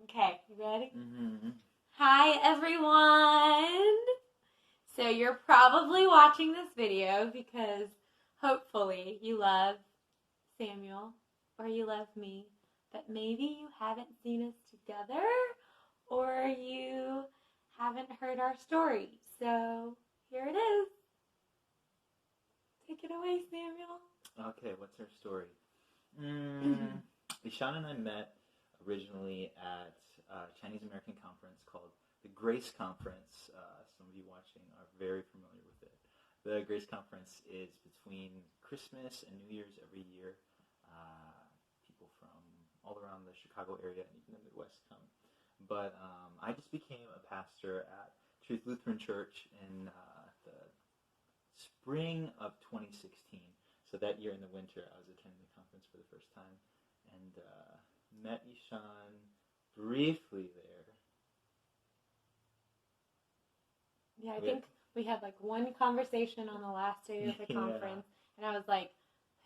Okay, you ready? Mm-hmm. Hi, everyone! So, you're probably watching this video because hopefully you love Samuel or you love me, but maybe you haven't seen us together or you haven't heard our story. So, here it is. Take it away, Samuel. Okay, what's our story? Eshan and I met originally at a Chinese American conference called the Grace Conference. Some of you watching are very familiar with it. The Grace Conference is between Christmas and New Year's every year. People from all around the Chicago area and even the Midwest come. But I just became a pastor at Truth Lutheran Church in the spring of 2016. So that year in the winter, I was attending the conference for the first time and met Eshan briefly there. Yeah, I think we had like one conversation on the last day of the conference, and I was like,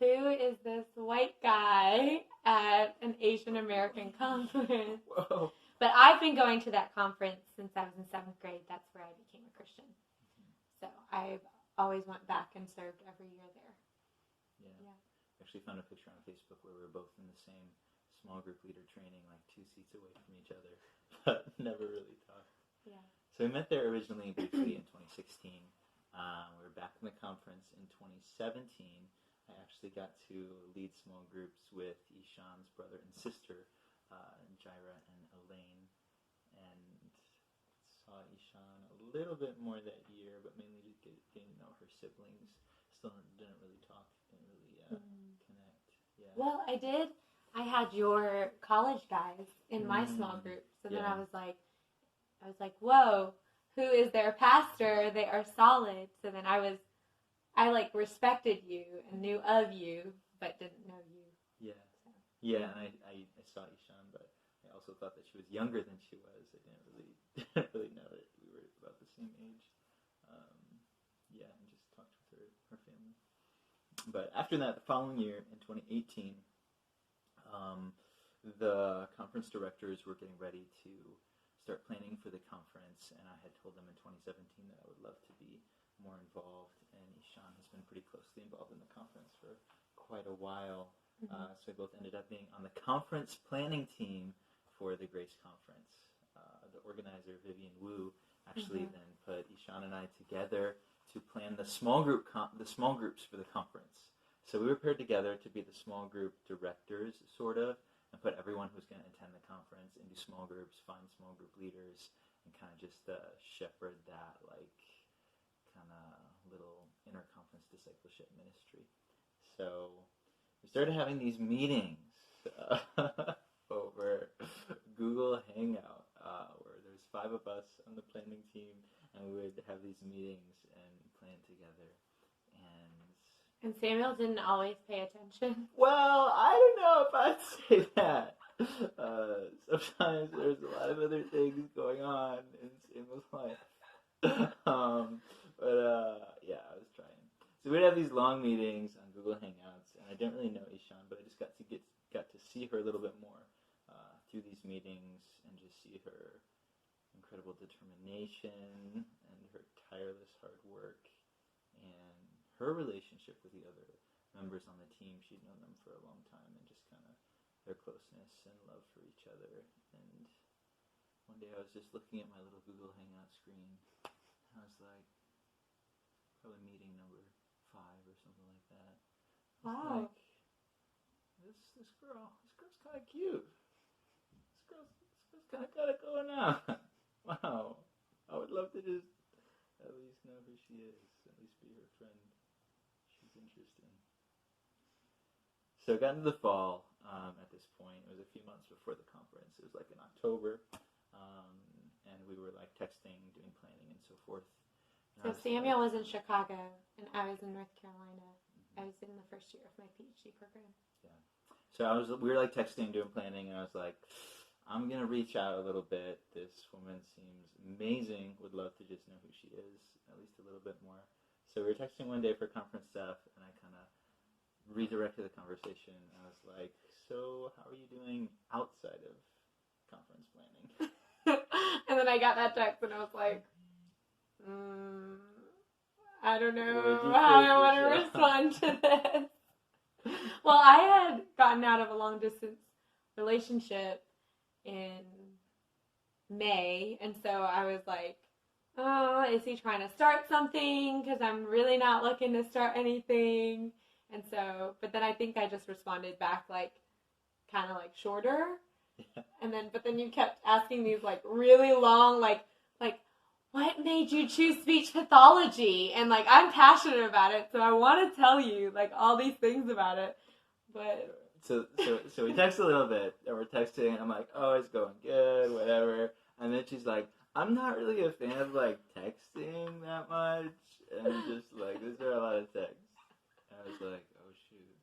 who is this white guy at an Asian American conference? Whoa. But I've been going to that conference since I was in 7th grade. That's where I became a Christian. So I've always went back and served every year there. Yeah. I actually found a picture on Facebook where we were both in the same small group leader training, like 2 seats away from each other, but never really talked. Yeah. So we met there originally briefly in 2016. We were back in the conference in 2017. I actually got to lead small groups with Eshan's brother and sister, Jaira and Elaine, and saw Eshan a little bit more that year, but mainly just getting to know her siblings. Still didn't really talk, didn't really connect. Yeah. Well, I did. I had your college guys in my small group, so then I was like, whoa, who is their pastor? They are solid. So then I like respected you and knew of you, but didn't know you. Yeah. So. Yeah, and I saw Eshan, but I also thought that she was younger than she was. I didn't really know that we were about the same age. And just talked with her family. But after that, the following year, in 2018, the conference directors were getting ready to start planning for the conference, and I had told them in 2017 that I would love to be more involved, and Eshan has been pretty closely involved in the conference for quite a while. So we both ended up being on the conference planning team for the Grace Conference. The organizer, Vivian Wu, actually then put Eshan and I together to plan the small groups for the conference. So we were paired together to be the small group directors, sort of, and put everyone who's going to attend the conference into small groups, find small group leaders, and kind of just shepherd that, like, kind of little interconference discipleship ministry. So we started having these meetings over Google Hangout, where there's 5 of us on the planning team, and we would have these meetings and plan together. And Samuel didn't always pay attention. Well, I don't know if I'd say that. Sometimes there's a lot of other things going on in Samuel's life. Yeah, I was trying. So we'd have these long meetings on Google Hangouts, and I didn't really know Eshan, but I just got to see her a little bit more through these meetings and just see her incredible determination and her tireless hard work and her relationship with the other members on the team. She'd known them for a long time, and just kind of their closeness and love for each other. And one day I was just looking at my little Google Hangout screen, and I was like, probably meeting number 5 or something like that. Wow. Like, this girl's kind of cute. This girl's kind of got it going on. Wow. I would love to just at least know who she is, at least be her friend. She's interesting. So it got into the fall at this point. It was a few months before the conference. It was like in October. And we were like texting, doing planning, and so forth. So Samuel was in Chicago, and I was in North Carolina. I was in the first year of my PhD program. Yeah. So we were like texting, doing planning, and I was like, I'm going to reach out a little bit. This woman seems amazing. Would love to just know who she is, at least a little bit more. So we were texting one day for conference stuff, and I kind of redirected the conversation. I was like, so how are you doing outside of conference planning? I got that text and I was like, I don't know how I want to respond to this. Well, I had gotten out of a long distance relationship in May, and so I was like, oh, is he trying to start something? Because I'm really not looking to start anything. And so, but then I think I just responded back like, kind of like shorter. Yeah. And then, but then you kept asking these like really long, like, what made you choose speech pathology? And like, I'm passionate about it, so I want to tell you like all these things about it. But so we text a little bit, and we're texting, and I'm like, oh, it's going good, whatever. And then she's like, I'm not really a fan of like texting that much, and just like, these are a lot of texts. And I was like, oh shoot.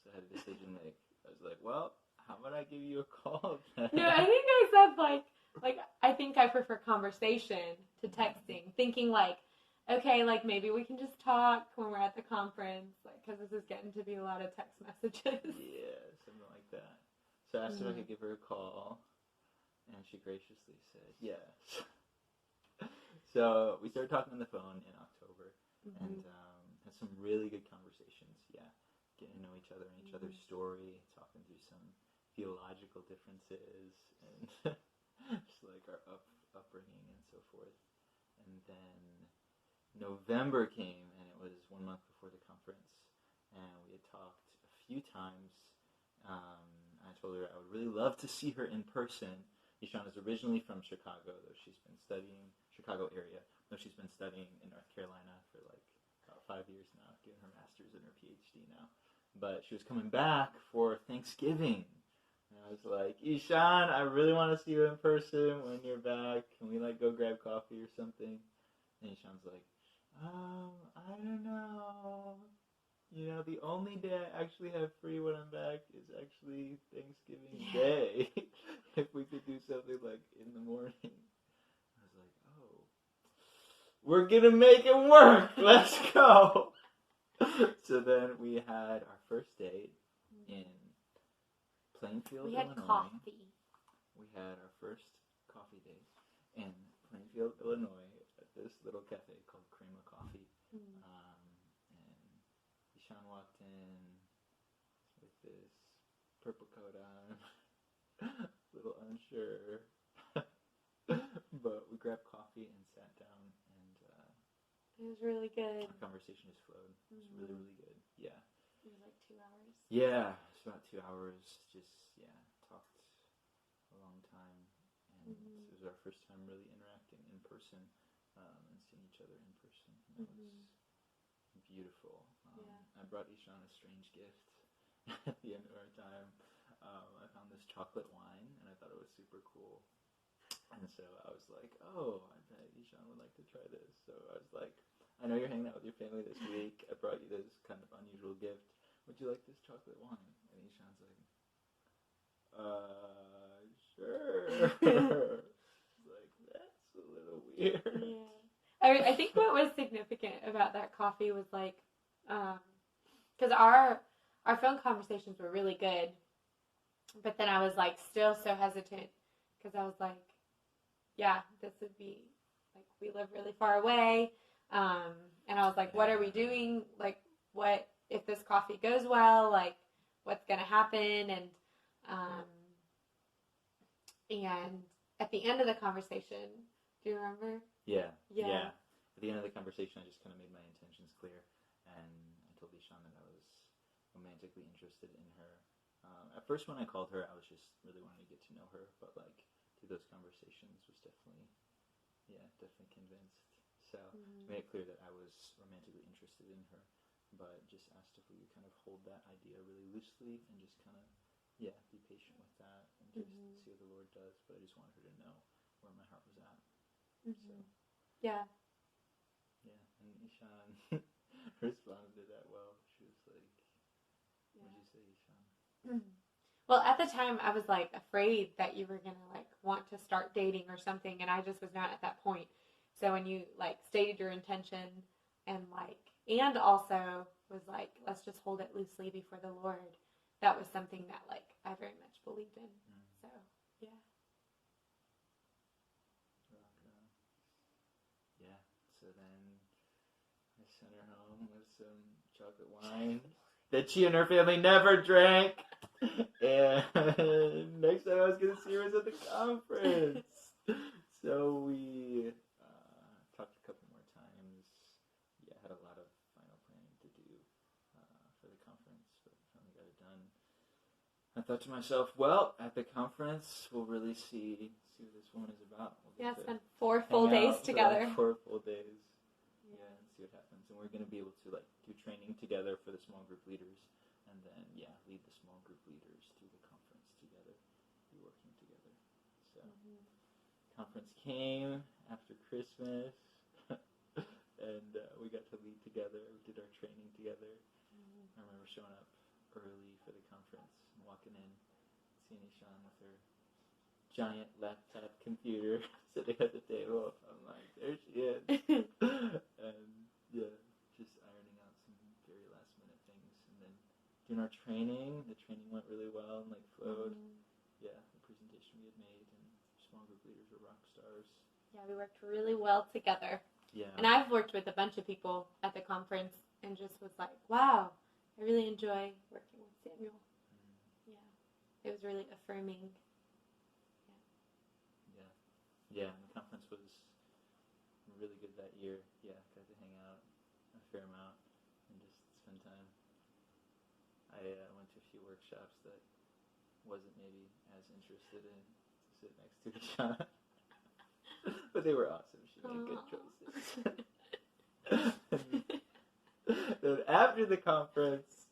So I had a decision to make. I was like, well, how about I give you a call then? No, I think I said like I think I prefer conversation to texting, thinking like, okay, like maybe we can just talk when we're at the conference, like because this is getting to be a lot of text messages. Yeah, something like that. So I asked her if I could give her a call, and she graciously said yes. So we started talking on the phone in October, and had some really good conversations. Yeah, getting to know each other and each other's story, talking through some theological differences, and just like our upbringing and so forth. And then November came, and it was 1 month before the conference, and we had talked a few times. I told her I would really love to see her in person. Eshan is originally from Chicago, though she's been studying Chicago area. Though she's been studying in North Carolina for like about 5 years now, getting her master's and her PhD now. But she was coming back for Thanksgiving. And I was like, Eshan, I really want to see you in person when you're back. Can we like go grab coffee or something? And Eshan's like, I don't know. You know, the only day I actually have free when I'm back is actually Thanksgiving Day. If we could do something like in the morning. I was like, oh, we're gonna make it work. Let's go. So then we had our first date in Plainfield, we had Illinois. coffee. We had our first coffee date in Plainfield, Illinois, at this little cafe called Crema Coffee. And Eshan walked in with this purple coat on, a little unsure, but we grabbed coffee and sat down, and it was really good. Our conversation just flowed. It was really, really good. Yeah. It was like 2 hours. Yeah, it was about 2 hours. Just talked a long time, and it was our first time really interacting in person and seeing each other in person. And that was beautiful. I brought Eshan a strange gift at the end of our time. I found this chocolate wine, and I thought it was super cool. And so I was like, oh, I bet Eshan would like to try this. So I was like, I know you're hanging out with your family this week. I brought you this kind of unusual gift. Would you like this chocolate wine? And Eshan's like, sure. Like, that's a little weird. Yeah. I think what was significant about that coffee was like, because our phone conversations were really good, but then I was like still so hesitant because I was like, yeah, this would be like we live really far away, and I was like, what are we doing? Like, what if this coffee goes well? Like, what's gonna happen? And at the end of the conversation, do you remember? Yeah. At the end of the conversation, I just kind of made my intentions clear, and I told Eshan that I was romantically interested in her. At first, when I called her, I was just really wanting to get to know her, but like through those conversations, was definitely convinced. So made it clear that I was romantically interested in her, but just asked if we would kind of hold that idea really loosely and just kind of be patient with that and just see what the Lord does. But I just wanted her to know where my heart was at. So and Eshan responded to that well. She was like, what did you say, Eshan? Well, at the time, I was like afraid that you were gonna like want to start dating or something, and I just was not at that point. So when you like stated your intention and also was like, let's just hold it loosely before the Lord, that was something that like I very much believed in. So then I sent her home with some chocolate wine that she and her family never drank. And next time I was going to see her was at the conference. So we talked a couple more times. Yeah, had a lot of final planning to do for the conference, but finally got it done. I thought to myself, well, at the conference, we'll really see what this woman is about. Yeah, spend 4 full days together. Like 4 full days. Yeah, and see what happens. And we're going to be able to do training together for the small group leaders, and then lead the small group leaders through the conference together, be working together. So, conference came after Christmas, and we got to lead together. We did our training together. I remember showing up early for the conference and walking in, seeing Eshan with her giant laptop computer sitting at the table. I'm like, there she is. And just ironing out some very last minute things. And then doing our training. The training went really well and flowed. Yeah, the presentation we had made, and small group leaders were rock stars. Yeah, we worked really well together. Yeah. And I've worked with a bunch of people at the conference and just was like, wow, I really enjoy working with Samuel. Yeah. It was really affirming. Yeah, and the conference was really good that year. Yeah, got to hang out a fair amount and just spend time. I went to a few workshops that wasn't maybe as interested in to sit next to Eshan. But they were awesome. She made good choices. Then after the conference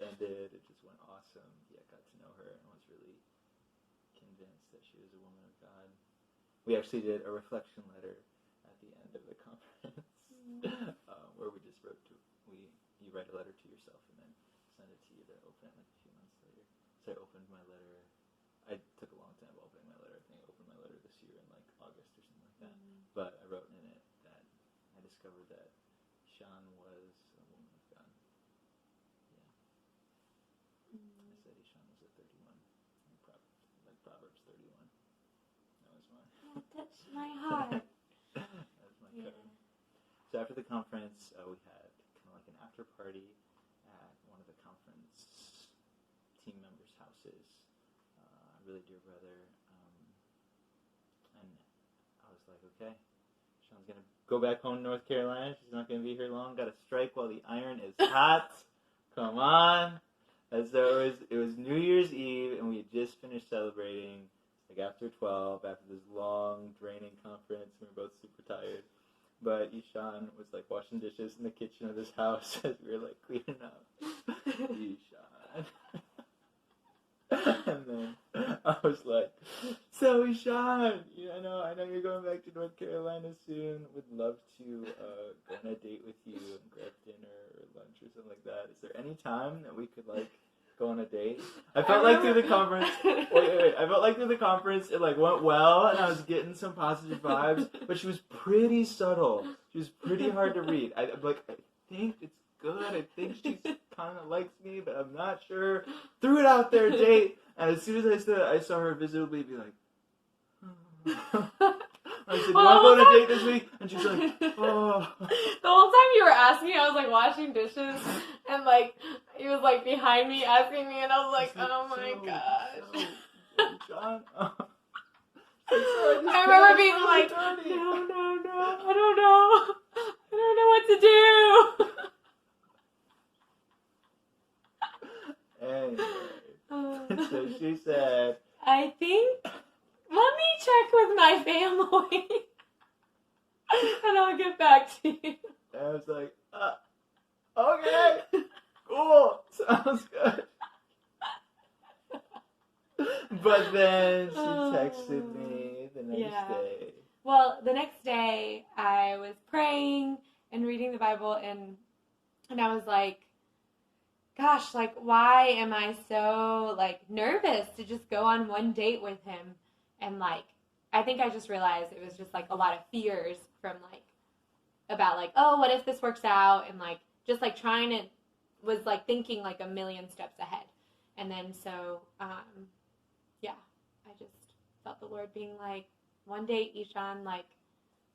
ended. It just went awesome. Yeah, got to know her and was really convinced that she was a woman of God. We actually did a reflection letter at the end of the conference, where we just wrote you write a letter to yourself and then send it to you to open it a few months later. So I opened my letter. I took a long time opening my letter. I think I opened my letter this year in August or something like that. But I wrote in it that I discovered that Eshan was a woman of God. Yeah. I said Eshan was a 31, like Proverbs 31. That was mine. That touched my heart. That was my cover. So after the conference, we had kind of an after party at one of the conference team members' houses. A really dear brother. And I was like, okay, Sean's going to go back home to North Carolina. She's not going to be here long. Got to strike while the iron is hot. Come on. And so it was New Year's Eve, and we had just finished celebrating. After 12, after this long, draining conference, we were both super tired. But Eshan was washing dishes in the kitchen of this house as we were cleaning up. Eshan. And then I was like, so Eshan, I know you're going back to North Carolina soon. Would love to go on a date with you and grab dinner or lunch or something like that. Is there any time that we could go on a date? I felt through the conference. Wait. I felt through the conference it went well, and I was getting some positive vibes. But she was pretty subtle. She was pretty hard to read. I think it's good. I think she kind of likes me, but I'm not sure. Threw it out there, date. And as soon as I said it, I saw her visibly be like, I said, do you want to go on a date this week? And she's like, oh. The whole time you were asking, I was washing dishes, and he was behind me asking me, and I was like, oh my gosh. John, I remember being like, no, I don't know what to do. Anyway, so she said, I think, let me check with my family, and I'll get back to you. And I was like, okay, cool, sounds good. But then she texted me the next day. Well, the next day, I was praying and reading the Bible, and I was like, gosh, why am I so, nervous to just go on one date with him? And, I think I just realized it was just, a lot of fears from, about, oh, what if this works out? And, just, trying to, was, thinking, a million steps ahead. And then, so, I just felt the Lord being one date, Eshan,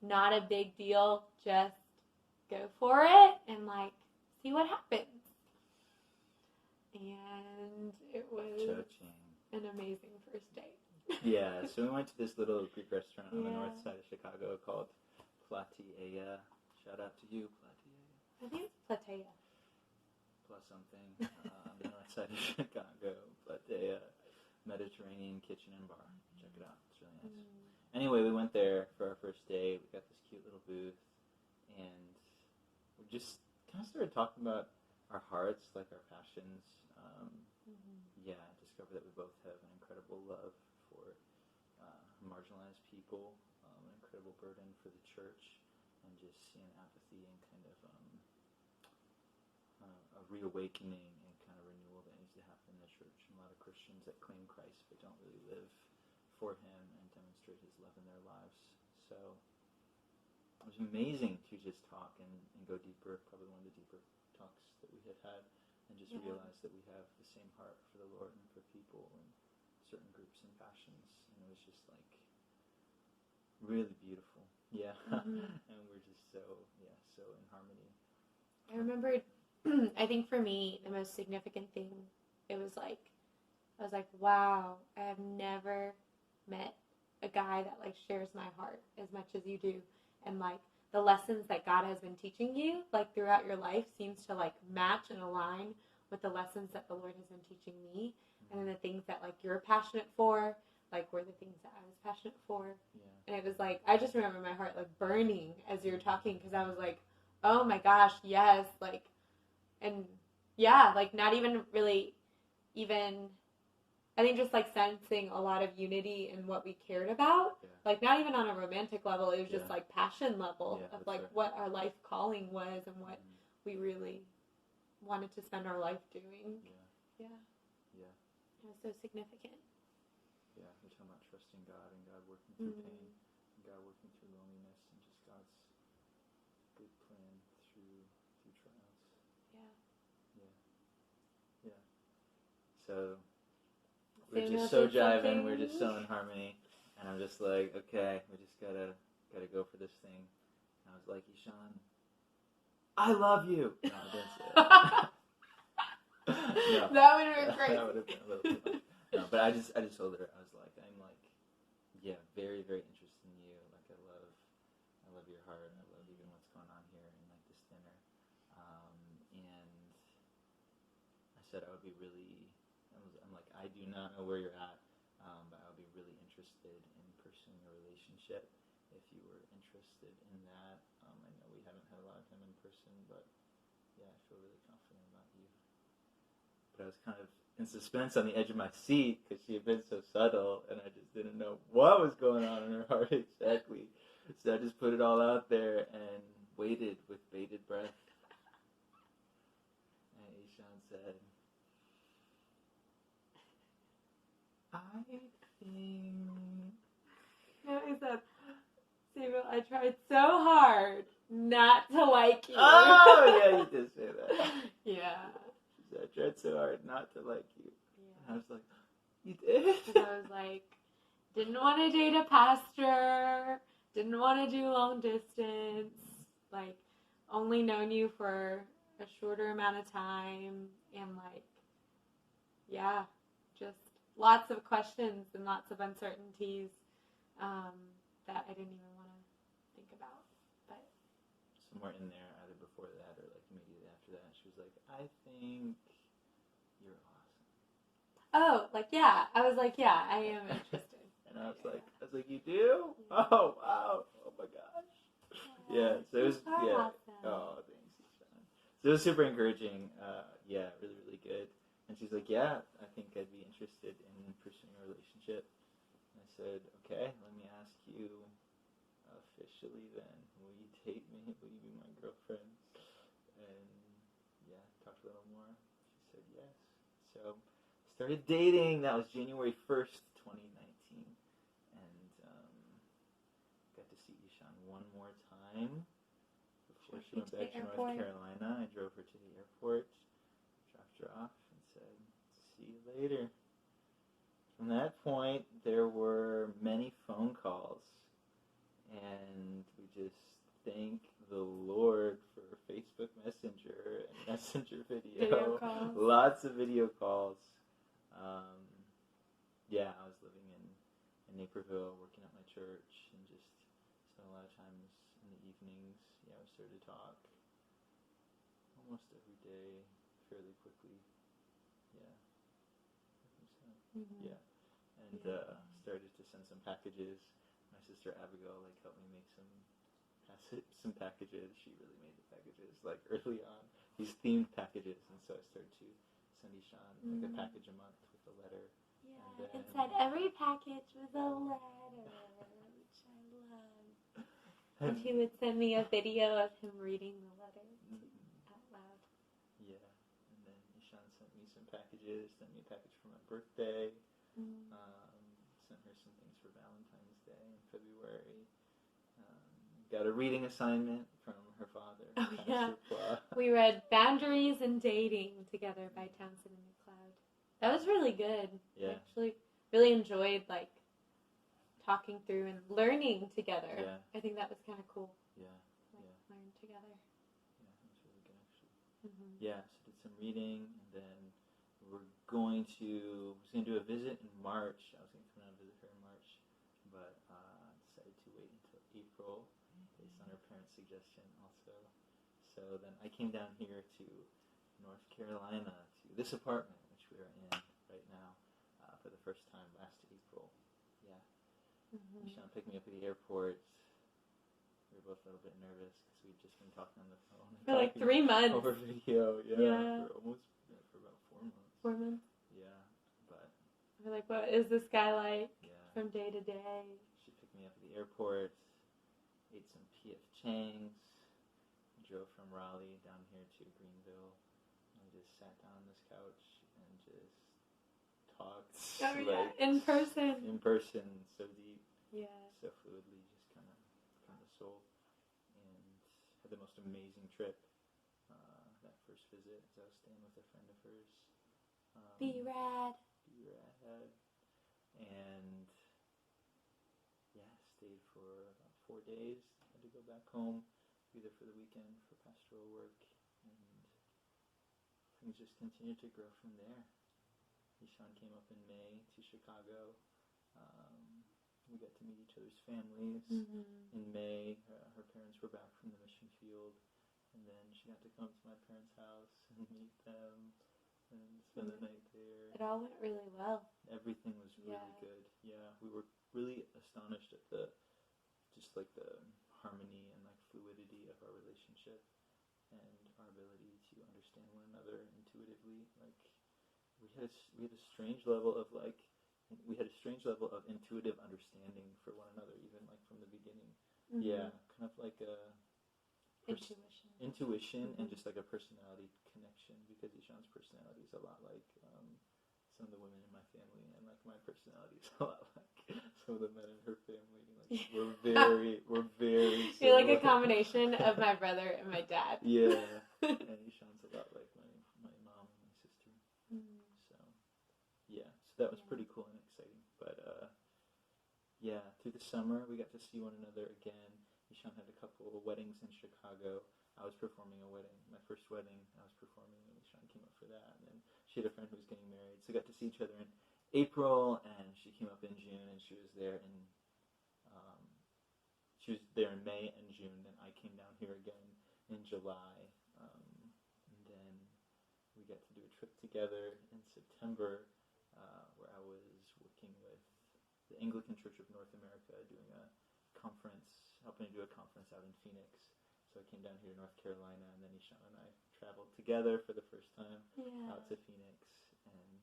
not a big deal. Just go for it and like see what happens. And it was an amazing first date. Yeah, so we went to this little Greek restaurant on the Yeah. north side of Chicago called Platea. Shout out to you, Platea. I think it's Platea. Plus something on the north side of Chicago. Platea, Mediterranean kitchen and bar. Check it out. It's really nice. Anyway, we went there for our first day. We got this cute little booth, and we just kind of started talking about our hearts, like our passions. Yeah, I discovered that we both have an incredible love for marginalized people, an incredible burden for the church, and just seeing apathy and kind of a reawakening and kind of renewal that needs to happen in the church. And a lot of Christians that claim Christ but don't really live for Him and demonstrate His love in their lives. So it was amazing to just talk and go deeper, probably one of the deeper talks that we had had, and just realize that we have the same heart for the Lord and for people and certain groups and passions. And it was just like really beautiful. Yeah. And we're just so in harmony. I remember, I think for me, the most significant thing, I was like, wow, I have never met a guy that like shares my heart as much as you do. And like the lessons that God has been teaching you, like throughout your life, seems to like match and align with the lessons that the Lord has been teaching me. And then the things that like you're passionate for, like were the things that I was passionate for. Yeah. And it was like, I just remember my heart like burning as you were talking, because I was like, oh my gosh, yes, like, and yeah, like not even really even, I think just like sensing a lot of unity in what we cared about, like not even on a romantic level, it was just like passion level of like what our life calling was and what we really wanted to spend our life doing. Yeah. It was so significant. Yeah, we're talking about trusting God and God working through pain, and God working through loneliness, and just God's good plan through trials. Yeah. So we're just so jiving, we're just so in harmony, and I'm just like, okay, we just gotta go for this thing. And I was like, Eshan, I love you. No, I didn't say that. No, that would have been great. That would have been a little too much. No, but I just told her, I was like, I'm like, yeah, very, very interested in you. Like, I love your heart, and I love even what's going on here in like this dinner. And I said I would be really, I'm like, I do not know where you're at, but I would be really interested in pursuing a relationship if you were interested in that. I know we haven't had a lot of time in person, but yeah, I feel really confident about you. But I was kind of in suspense on the edge of my seat because she had been so subtle, and I just didn't know what was going on in her heart exactly. So I just put it all out there and waited with bated breath. And Eshan said, I think... No, he said, Samuel, I tried so hard not to like you. Oh, yeah, you did say that. Yeah. I tried so hard not to like you. Yeah. And I was like, you did? Because I was like, didn't want to date a pastor, didn't want to do long distance, like, only known you for a shorter amount of time, and like, yeah, just lots of questions and lots of uncertainties that I didn't even want to think about. But somewhere in there, either before that or like immediately after that, she was like, I think you're awesome. Oh, like, yeah. I was like, yeah, I am interested. And I was like, you do? Oh, wow. Oh my gosh. Yeah, so it was, awesome. Oh, thanks, Eshan. So it was super encouraging. Yeah, really, really good. And she's like, yeah, I think I'd be interested in pursuing a relationship. And I said, okay, let me ask you officially then, will you date me? Will you be my girlfriend? And yeah, talked a little more. She said yes. So started dating. That was January 1st, 2019. And got to see Eshan one more time before she went back to North Carolina. I drove her to the airport, dropped her off, and said, see you later. From that point, there were many phone calls, and we just thank the Lord for Facebook Messenger and Messenger Video calls. Lots of video calls. Yeah, I was living in Naperville, working at my church, and just spent a lot of times in the evenings. Yeah, we started to talk almost every day, fairly quickly. Yeah, I think so. Mm-hmm. Yeah, and started to send some packages. My sister Abigail helped me make some packages. She really made the packages early on. These themed packages, and so I started to send Eshan a package a month with a letter. Yeah, inside every package was a letter, which I loved. And he would send me a video of him reading the letter out loud. Yeah, and then Eshan sent me some packages, sent me a package for my birthday, sent her some things for Valentine's Day in February. Got a reading assignment from her father, Pastor Pla. We read Boundaries and Dating together by Townsend and McLeod. That was really good. Yeah. I actually really enjoyed talking through and learning together. Yeah. I think that was kind of cool. Yeah. Learn together. Yeah, that was really good actually. Mm-hmm. Yeah, so did some reading, and then we're going to do a visit in March. I was going to come down and visit her in March, but decided to wait until April based on her parents' suggestion also. So then I came down here to North Carolina to this apartment, which we are in right now, for the first time last April. Yeah. Mm-hmm. Eshan picked me up at the airport. We were both a little bit nervous because we'd just been talking on the phone. For 3 months. Over video, yeah. For about 4 months. 4 months? Yeah, but... We're like, what is this guy like from day to day? She picked me up at the airport, ate some P.F. Chang's, drove from Raleigh down here to Greenville, and just sat down on this couch and just talked. Oh, yeah, in person. In person, so deep. Yeah. So fluidly, just kind of from the soul. And had the most amazing trip. That first visit, as I was staying with a friend of hers. B-Rad. And yeah, stayed for about 4 days. Had to go back home, be there for the weekend for pastoral work, and things just continued to grow from there. Eshan came up in May to Chicago. We got to meet each other's families. Mm-hmm. In May, her parents were back from the mission field, and then she got to come to my parents' house and meet them and spend the night there. It all went really well. Everything was really good. Yeah, we were really astonished at the harmony and fluidity of our relationship and our ability to understand one another intuitively. We had a strange level of intuitive understanding for one another, even from the beginning. Mm-hmm. Yeah, kind of like a intuition, mm-hmm. and just a personality connection, because Eshan's personality is a lot like some of the women in my family, and my personality is a lot like some of the men in her family. We're very similar. You're like a combination of my brother and my dad. Yeah, and Eshan's a lot like my mom and my sister. Mm-hmm. So that was pretty cool and exciting. But through the summer we got to see one another again. Eshan had a couple of weddings in Chicago. I was performing a wedding, my first wedding. I was performing, and Eshan came up for that. And then she had a friend who was getting married, so we got to see each other in April, and she came up in June, and she was there in May and June. Then I came down here again in July, and then we got to do a trip together in September, where I was working with the Anglican Church of North America, doing a conference, helping to do a conference out in Phoenix. So I came down here to North Carolina, and then Eshan and I traveled together for the first time out to Phoenix, and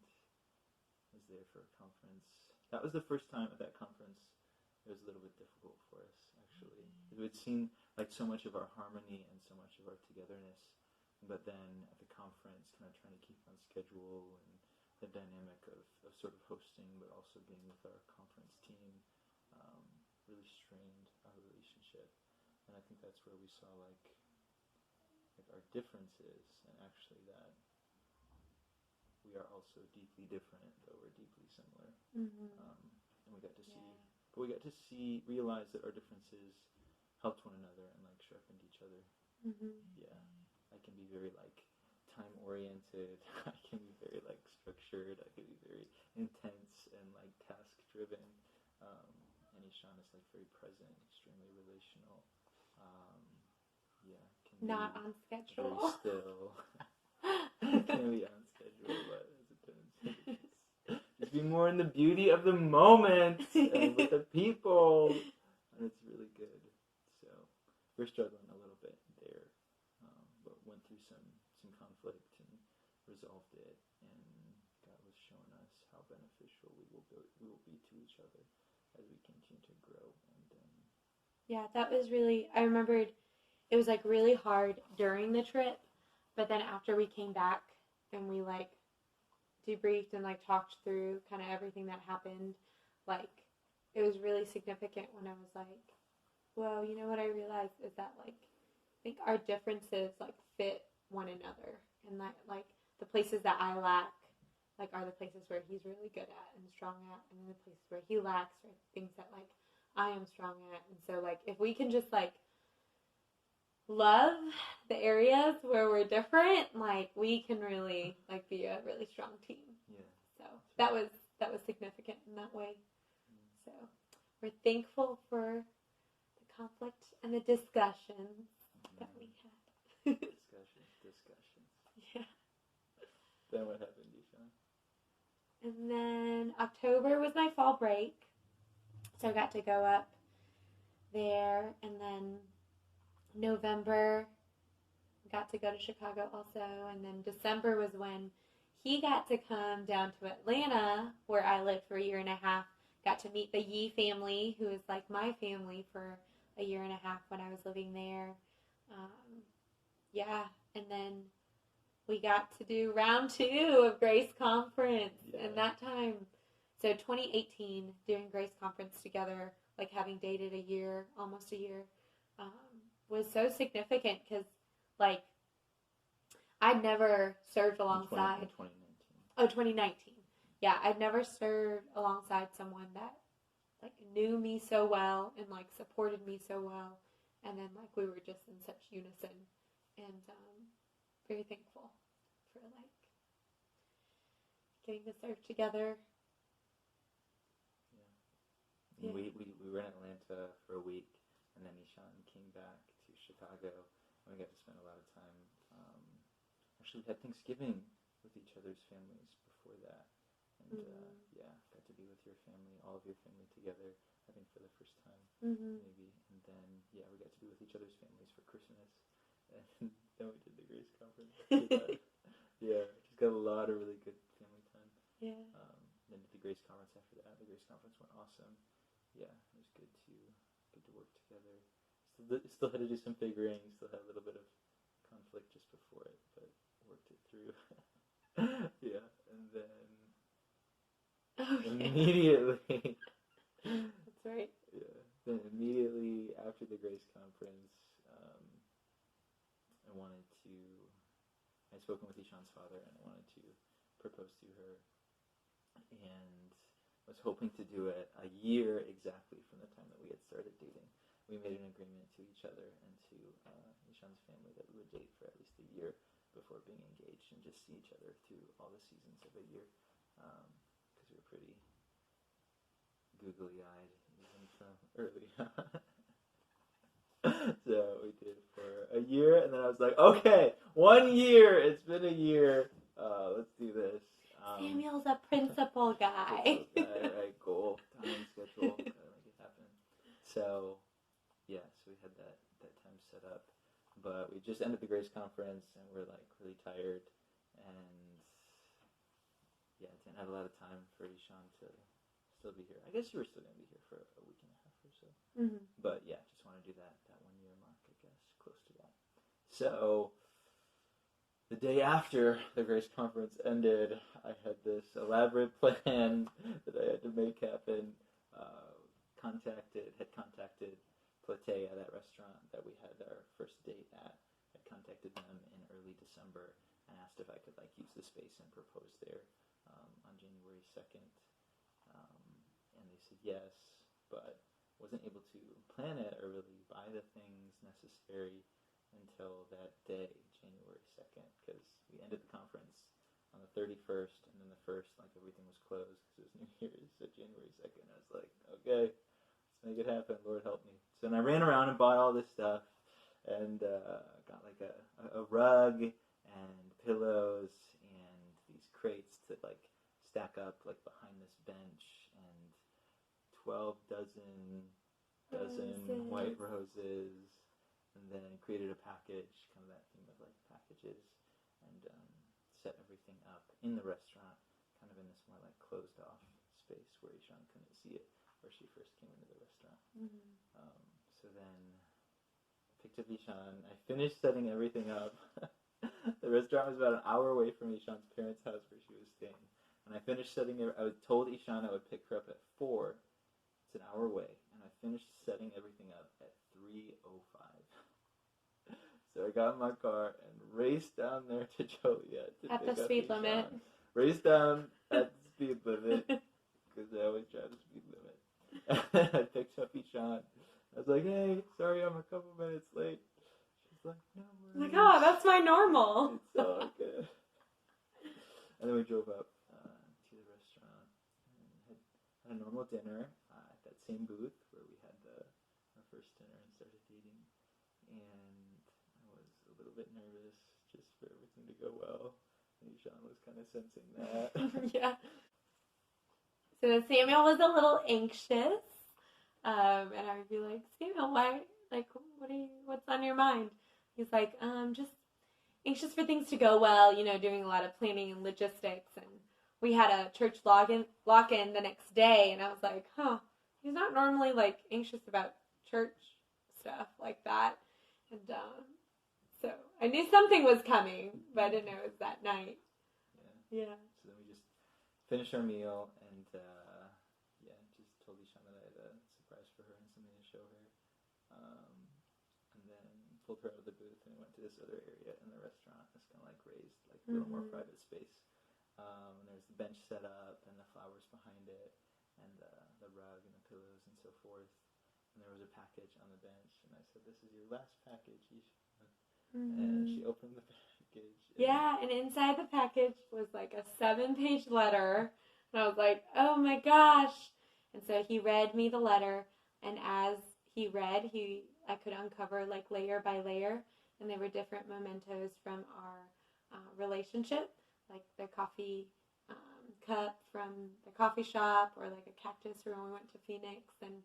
was there for a conference. That was the first time at that conference. It was a little bit difficult for us, actually. It would seem like so much of our harmony and so much of our togetherness, but then at the conference, kind of trying to keep on schedule, and the dynamic of sort of hosting, but also being with our conference team, really strained our relationship. And I think that's where we saw our differences, and actually that we are also deeply different, though we're deeply similar. Mm-hmm. And we got to see, realize that our differences helped one another and like sharpened each other. Mm-hmm. Yeah, I can be very like time oriented. I can be very like structured. I can be very intense and like task driven. And Eshan is like very present, extremely relational. Yeah, can Not be on very schedule. still. Can be on schedule, but as it turns out, just be more in the beauty of the moment and with the people, and it's really good. So we're struggling a little bit there, but went through some conflict and resolved it, and God was showing us how beneficial we will be to each other as we continue to grow. And Yeah, that was really, I remembered it was like really hard during the trip, but then after we came back and we like debriefed and like talked through kind of everything that happened, like it was really significant when I was like, well, you know what I realized is that like I think our differences like fit one another, and that like the places that I lack like are the places where he's really good at and strong at, and then the places where he lacks are things that like I am strong at. And so like if we can just like love the areas where we're different, like we can really like be a really strong team. yeah. So that was significant in that way. So we're thankful for the conflict and the discussions that we had. Discussions. Yeah. Then what happened, Eshan? And then October was my fall break, so I got to go up there, and then November got to go to Chicago also, and then December was when he got to come down to Atlanta, where I lived for a year and a half. Got to meet the Yee family, who is like my family, for a year and a half when I was living there. Yeah, and then we got to do round 2 of Grace Conference, and that time, so 2018, doing Grace Conference together, like having dated almost a year, was so significant because, like, I'd never served alongside. 2019. Yeah, I'd never served alongside someone that like knew me so well and like supported me so well, and then like we were just in such unison, and very thankful for like getting to serve together. Yeah. We were in Atlanta for a week, and then Eshan came back to Chicago, and we got to spend a lot of time. Actually, we had Thanksgiving with each other's families before that, and got to be with your family, all of your family together, I think for the first time, maybe. And then we got to be with each other's families for Christmas, and then we did the Grace Conference after that. Just got a lot of really good family time. Yeah. Then did the Grace Conference after that. The Grace Conference went awesome. Yeah, it was good to work together. Still had to do some figuring. Still had a little bit of conflict just before it, but worked it through. And then immediately. That's right. Yeah. Then immediately after the Grace Conference, I'd spoken with Eshan's father, and I wanted to propose to her, and was hoping to do it a year exactly from the time that we had started dating. We made an agreement to each other and to Eshan's family that we would date for at least a year before being engaged and just see each other through all the seasons of a year, because we were pretty googly-eyed even from early on. So we did for a year, and then I was like, okay, 1 year, it's been a year, let's do this. Samuel's a principal guy. Right, goal, time, schedule, gotta make it happen. So we had that time set up, but we just ended the Grace Conference, and we're like really tired, and didn't have a lot of time for Eshan to still be here. I guess you were still going to be here for a week and a half or so. Mm-hmm. But just want to do that 1 year mark, I guess, close to that. So the day after the Grace Conference ended, I had this elaborate plan that I had to make happen. Had contacted Platea, that restaurant that we had our first date at. I contacted them in early December and asked if I could like use the space and propose there on January 2nd. And they said yes, but wasn't able to plan it or really buy the things necessary until that day, January 2nd, because we ended the conference on the 31st, and then the 1st, like, everything was closed because it was New Year's, so January 2nd, I was like, okay, let's make it happen, Lord help me. So then I ran around and bought all this stuff, and got like a rug and pillows and these crates to like stack up like behind this bench, and 12 dozen white roses, and then created a package, kind of that theme of like packages, and set everything up in the restaurant, kind of in this more like closed off space where Eshan couldn't see it where she first came into the restaurant. So then I picked up Eshan. I finished setting everything up. The restaurant was about an hour away from Eshan's parents' house where she was staying. And I finished setting it. I told Eshan I would pick her up at 4. It's an hour away. And I finished setting everything up at 3:05. So I got in my car and raced down there to Joliet to At pick the up speed Eshan. limit. Raced down at the speed limit, because I always try the speed limit. I picked up Eshan. I was like, hey, sorry I'm a couple minutes late. She's like, no worries. Like, oh, that's my normal. It's all good. And then we drove up to the restaurant and had a normal dinner at that same booth where we had our first dinner and started dating. And I was a little bit nervous just for everything to go well. And Eshan was kind of sensing that. Yeah. So Samuel was a little anxious. And I would be like, Samuel, why? Like, what's on your mind? He's like, just anxious for things to go well, doing a lot of planning and logistics. And we had a church lock-in the next day, and I was like, he's not normally, like, anxious about church stuff like that. And so I knew something was coming, but I didn't know it was that night. Yeah. So then we just finished our meal, and just told Eshan that I had a surprise for her and something to show her. And then pulled her out of the booth and went to this other area in the restaurant. It's kind of like raised, like a little more private space. And there's the bench set up and the flowers behind it, and the rug and the pillows and so forth. And there was a package on the bench, and I said, "This is your last package, Eshan." And she opened the package. Yeah, and inside the package was like a 7-page letter. And I was like, oh my gosh. And so he read me the letter, and as he read, I could uncover like layer by layer, and they were different mementos from our relationship, like the coffee cup from the coffee shop, or like a cactus from when we went to Phoenix, and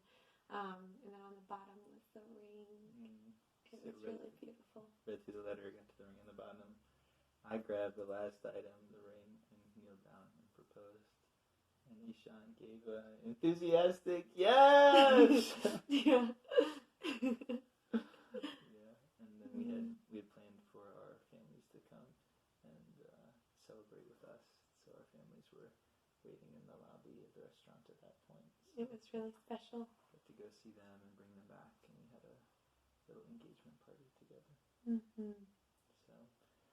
then on the bottom was the ring. It was really beautiful. Read through the letter, got to the ring on the bottom. I grabbed the last item, the ring, and kneeled down and proposed. And Eshan gave an enthusiastic yes. Yeah. Yeah, and then we had planned for our families to come and celebrate with us. So our families were waiting in the lobby of the restaurant at that point. So it was really special. got to go see them and bring them back, and we had a little engagement party together. So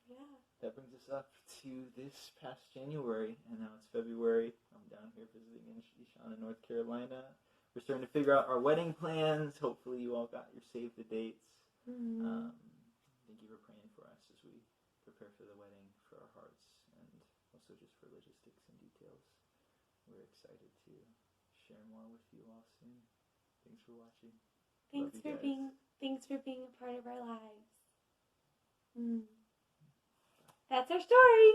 yeah, that brings us up to this past January, and now it's February. I'm down here visiting Eshan in North Carolina. We're starting to figure out our wedding plans. Hopefully you all got your save the dates. Thank you for praying for us as we prepare for the wedding, for our hearts, and also just for logistics and details. We're excited to share more with you all soon. Thanks for watching. Thanks for being a part of our lives. That's our story.